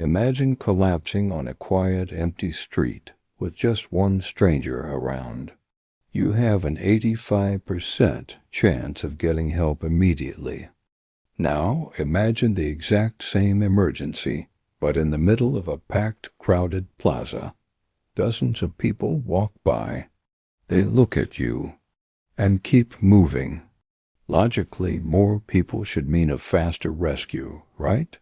Imagine collapsing on a quiet, empty street with just one stranger around. You have an 85% chance of getting help immediately. Now imagine the exact same emergency, but in the middle of a packed, crowded plaza. Dozens of people walk by. They look at you and keep moving. Logically, more people should mean a faster rescue, right?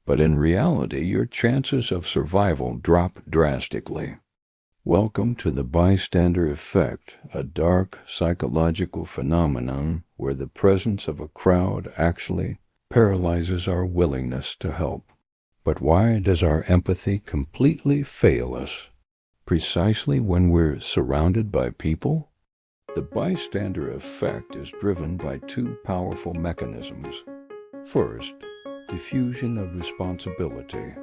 But in reality, your chances of survival drop drastically. Welcome to the bystander effect, a dark psychological phenomenon where the presence of a crowd actually paralyzes our willingness to help. But why does our empathy completely fail us? Precisely when we're surrounded by people? The bystander effect is driven by two powerful mechanisms. First, diffusion of responsibility.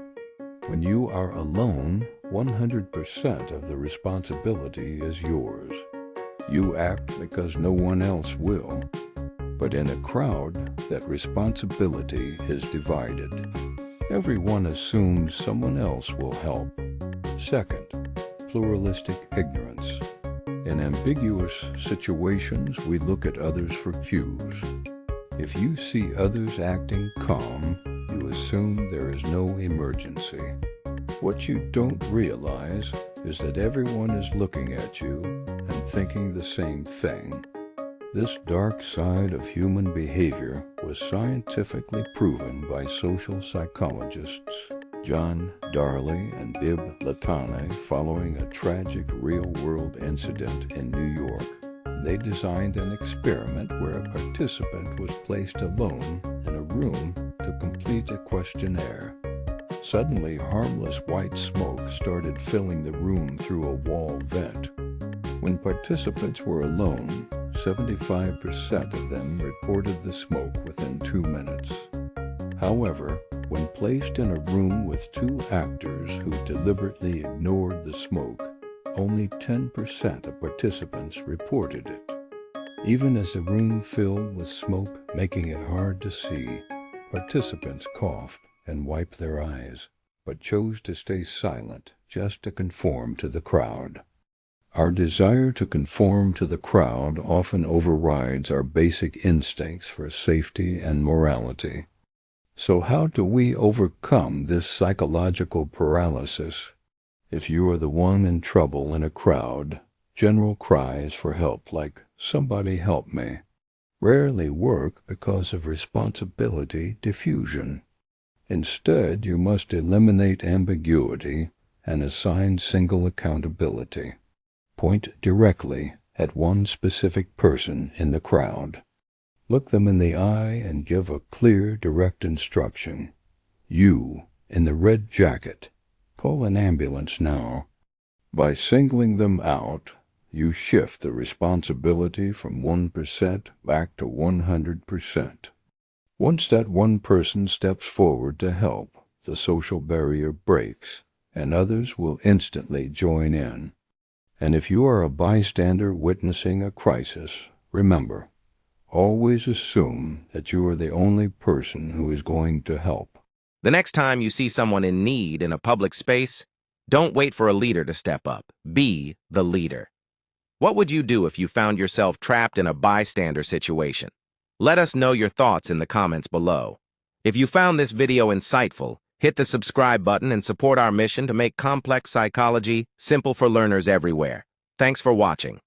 When you are alone, 100% of the responsibility is yours. You act because no one else will. But in a crowd, that responsibility is divided. Everyone assumes someone else will help. Second, pluralistic ignorance. In ambiguous situations, we look at others for cues. If you see others acting calm, you assume there is no emergency. What you don't realize is that everyone is looking at you and thinking the same thing. This dark side of human behavior was scientifically proven by social psychologists John Darley and Bib Latane following a tragic real-world incident in New York. They designed an experiment where a participant was placed alone in a room to complete a questionnaire. Suddenly, harmless white smoke started filling the room through a wall vent. When participants were alone, 75% of them reported the smoke within 2 minutes. However, when placed in a room with two actors who deliberately ignored the smoke, only 10% of participants reported it. Even as the room filled with smoke, making it hard to see, participants coughed and wiped their eyes, but chose to stay silent just to conform to the crowd. Our desire to conform to the crowd often overrides our basic instincts for safety and morality. So how do we overcome this psychological paralysis? If you are the one in trouble in a crowd, general cries for help like, "Somebody help me," rarely work because of responsibility diffusion. Instead, you must eliminate ambiguity and assign single accountability. Point directly at one specific person in the crowd. Look them in the eye and give a clear, direct instruction. You, in the red jacket, call an ambulance now. By singling them out, you shift the responsibility from 1% back to 100%. Once that one person steps forward to help, the social barrier breaks, and others will instantly join in. And if you are a bystander witnessing a crisis, remember, always assume that you are the only person who is going to help. The next time you see someone in need in a public space, don't wait for a leader to step up. Be the leader. What would you do if you found yourself trapped in a bystander situation? Let us know your thoughts in the comments below. If you found this video insightful, hit the subscribe button and support our mission to make complex psychology simple for learners everywhere. Thanks for watching.